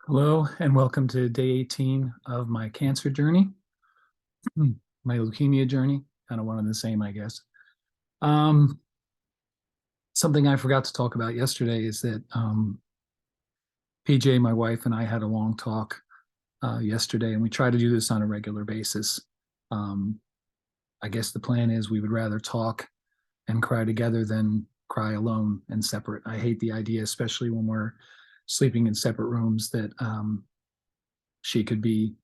Hello and welcome to day 18 of my cancer journey, my leukemia journey, kind of one and the same, I guess. Um, Something I forgot to talk about yesterday is that PJ, my wife, and I had a long talk yesterday, and we try to do this on a regular basis. Um, I guess the plan is we would rather talk and cry together than cry alone and separate. I hate the idea, especially when we're sleeping in separate rooms, that she could be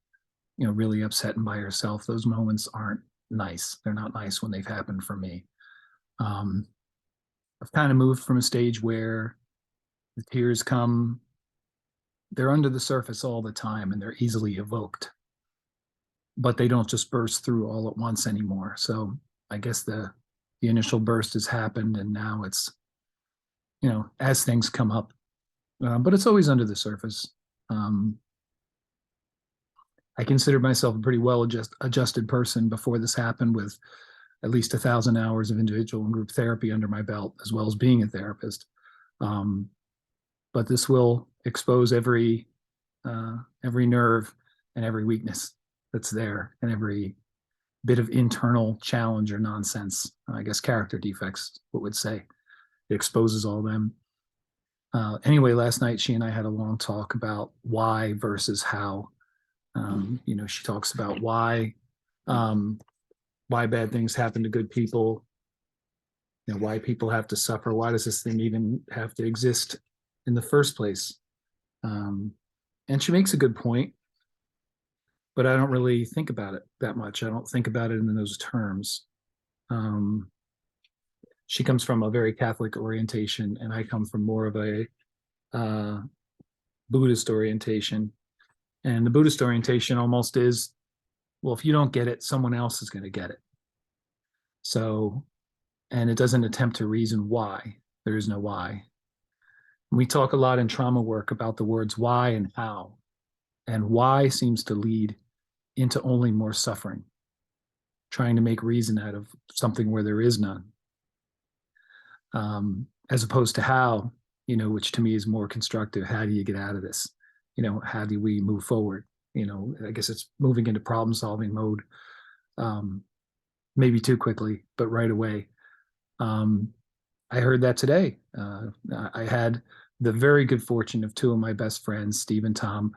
really upset and by herself. Those moments aren't nice. They're not nice when they've happened for me. Um, I've kind of moved from a stage where the tears come, they're under the surface all the time and they're easily evoked, but they don't just burst through all at once anymore. So I guess the initial burst has happened and now it's, as things come up, but it's always under the surface. Um, I considered myself a pretty adjusted person before this happened, with at least 1,000 hours of individual and group therapy under my belt, as well as being a therapist. Um, but this will expose every nerve and every weakness that's there, and every bit of internal challenge or nonsense. I guess character defects, what would say. It exposes all them. Anyway, last night she and I had a long talk about why versus how. She talks about um, why bad things happen to good people, why people have to suffer. Why does this thing even have to exist in the first place? Um, and she makes a good point, but I don't really think about it that much. I don't think about it in those terms. Um, she comes from a very Catholic orientation, and I come from more of a uh, Buddhist orientation. And the Buddhist orientation almost is, well, if you don't get it, someone else is going to get it. So, and it doesn't attempt to reason why. There is no why. We talk a lot in trauma work about the words why and how, and why seems to lead into only more suffering, trying to make reason out of something where there is none, as opposed to how, which to me is more constructive. How do you get out of this? How do we move forward? I guess it's moving into problem solving mode, um, maybe too quickly, but right away. Um, I heard that today. I had the very good fortune of two of my best friends, Steve and Tom,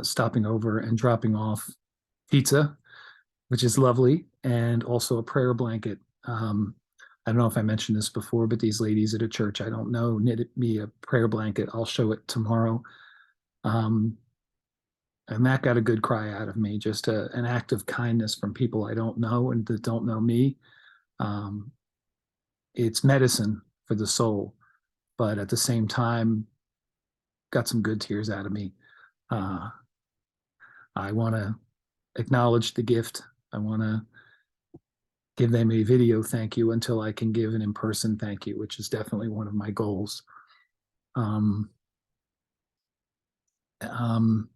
stopping over and dropping off pizza, which is lovely, and also a prayer blanket. I don't know if I mentioned this before, but these ladies at a church I don't know knitted me a prayer blanket. I'll show it tomorrow. Um, and that got a good cry out of me, just an act of kindness from people I don't know and that don't know me. Um, it's medicine for the soul, but at the same time, got some good tears out of me. Uh, I want to acknowledge the gift. I want to give them a video thank you until I can give an in-person thank you, which is definitely one of my goals. Um, um,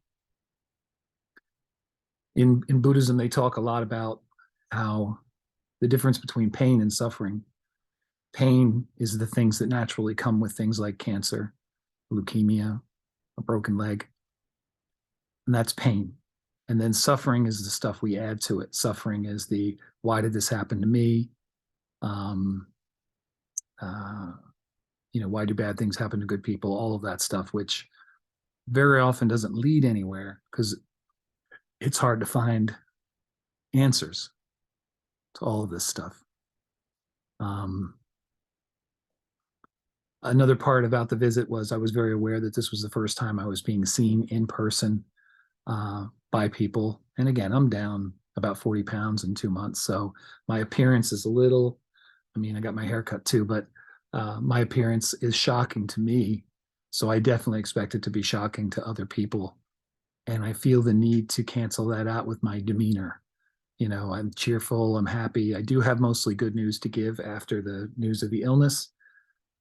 in Buddhism, they talk a lot about how the difference between pain and suffering. Pain is the things that naturally come with things like cancer, leukemia, a broken leg, and that's pain. And then suffering is the stuff we add to it. Suffering is the why did this happen to me? Um, uh, why do bad things happen to good people? All of that stuff, which very often doesn't lead anywhere because it's hard to find answers to all of this stuff. Um, Another part about the visit was I was very aware that this was the first time I was being seen in person by people. And again, I'm down about 40 pounds in 2 months. So my appearance is a little, I mean, I got my hair cut too, but my appearance is shocking to me. So I definitely expect it to be shocking to other people. And I feel the need to cancel that out with my demeanor. I'm cheerful, I'm happy. I do have mostly good news to give after the news of the illness.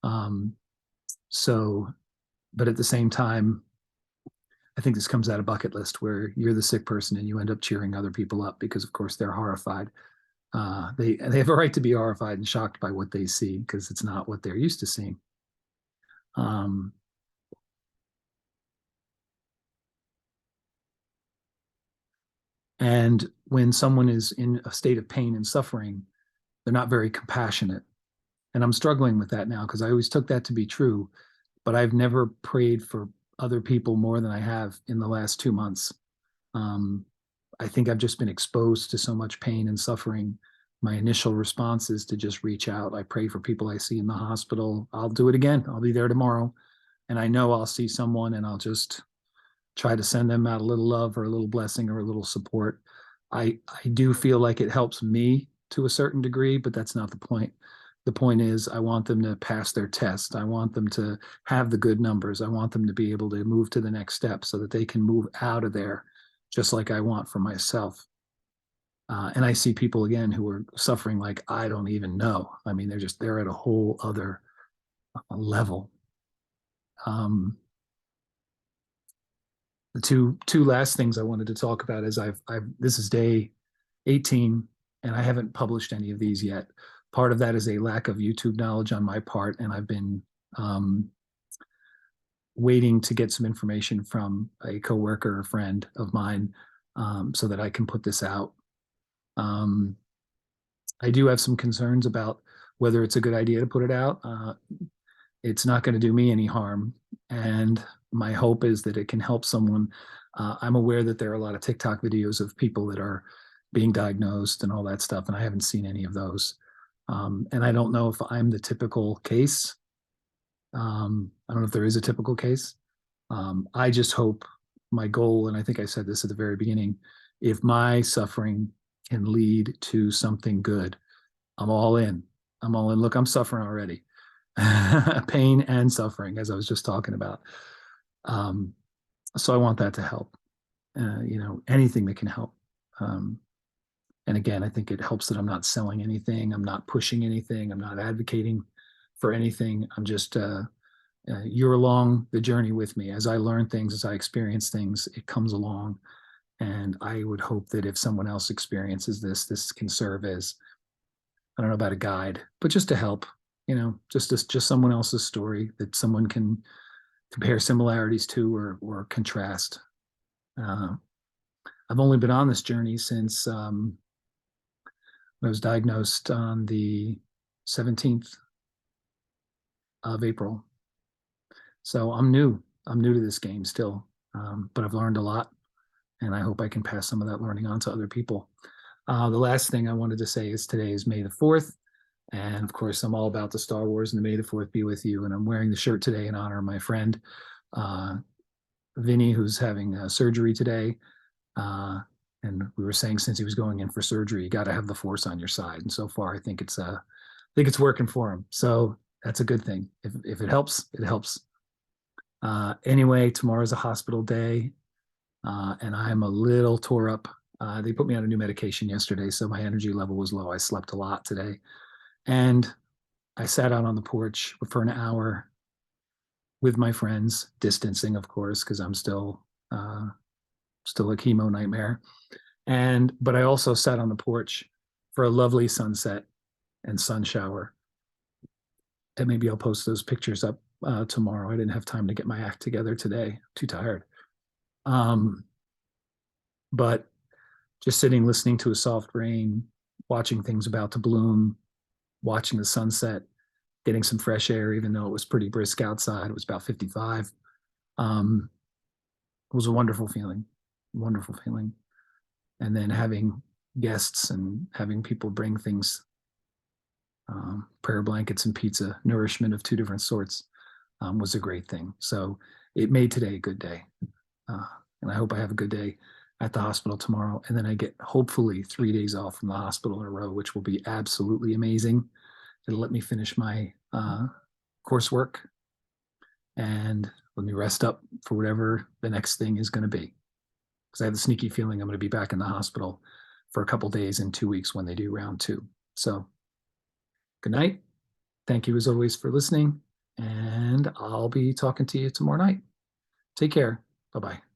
Um, so, but at the same time, I think this comes out of bucket list where you're the sick person and you end up cheering other people up because, of course, they're horrified. They have a right to be horrified and shocked by what they see because it's not what they're used to seeing. Um, And when someone is in a state of pain and suffering, they're not very compassionate. And I'm struggling with that now because I always took that to be true, but I've never prayed for other people more than I have in the last 2 months. Um, I think I've just been exposed to so much pain and suffering. My initial response is to just reach out. I pray for people I see in the hospital. I'll do it again. I'll be there tomorrow. And I know I'll see someone and I'll just try to send them out a little love or a little blessing or a little support. I do feel like it helps me to a certain degree, but that's not the point. The point is, I want them to pass their test. I want them to have the good numbers. I want them to be able to move to the next step so that they can move out of there, just like I want for myself. And I see people again who are suffering like I don't even know. I mean, they're at a whole other level. The two last things I wanted to talk about is I've this is day 18 and I haven't published any of these yet. Part of that is a lack of YouTube knowledge on my part, and I've been waiting to get some information from a coworker or friend of mine so that I can put this out. I do have some concerns about whether it's a good idea to put it out. It's not going to do me any harm, and my hope is that it can help someone. I'm aware that there are a lot of TikTok videos of people that are being diagnosed and all that stuff, and I haven't seen any of those. And I don't know if I'm the typical case. I don't know if there is a typical case. I just hope my goal, and I think I said this at the very beginning, if my suffering can lead to something good, I'm all in. I'm all in. Look, I'm suffering already. Pain and suffering, as I was just talking about. So I want that to help. Anything that can help. And again, I think it helps that I'm not selling anything. I'm not pushing anything. I'm not advocating for anything. I'm just, you're along the journey with me. As I learn things, as I experience things, it comes along. And I would hope that if someone else experiences this, this can serve as, I don't know about a guide, but just to help, just someone else's story that someone can compare similarities to or contrast. I've only been on this journey since I was diagnosed on the 17th of April. So I'm new. I'm new to this game still, but I've learned a lot, and I hope I can pass some of that learning on to other people. The last thing I wanted to say is today is May the 4th. And of course, I'm all about the Star Wars and the May the 4th be with you. And I'm wearing the shirt today in honor of my friend, Vinny, who's having surgery today. And we were saying since he was going in for surgery, you got to have the force on your side. And so far, I think it's working for him. So that's a good thing. If it helps, it helps. Anyway, tomorrow's a hospital day, and I'm a little tore up. They put me on a new medication yesterday, so my energy level was low. I slept a lot today, and I sat out on the porch for an hour with my friends, distancing, of course, because I'm still a chemo nightmare. But I also sat on the porch for a lovely sunset and sun shower. And maybe I'll post those pictures up tomorrow. I didn't have time to get my act together today. Too tired. But just sitting, listening to a soft rain, watching things about to bloom, watching the sunset, getting some fresh air, even though it was pretty brisk outside. It was about 55. It was a wonderful feeling, wonderful feeling. And then having guests and having people bring things, prayer blankets and pizza, nourishment of two different sorts, was a great thing. So it made today a good day. And I hope I have a good day at the hospital tomorrow. And then I get hopefully 3 days off from the hospital in a row, which will be absolutely amazing. It'll let me finish my coursework and let me rest up for whatever the next thing is going to be. Because I have the sneaky feeling I'm going to be back in the hospital for a couple days in 2 weeks when they do round 2. So good night. Thank you as always for listening. And I'll be talking to you tomorrow night. Take care. Bye-bye.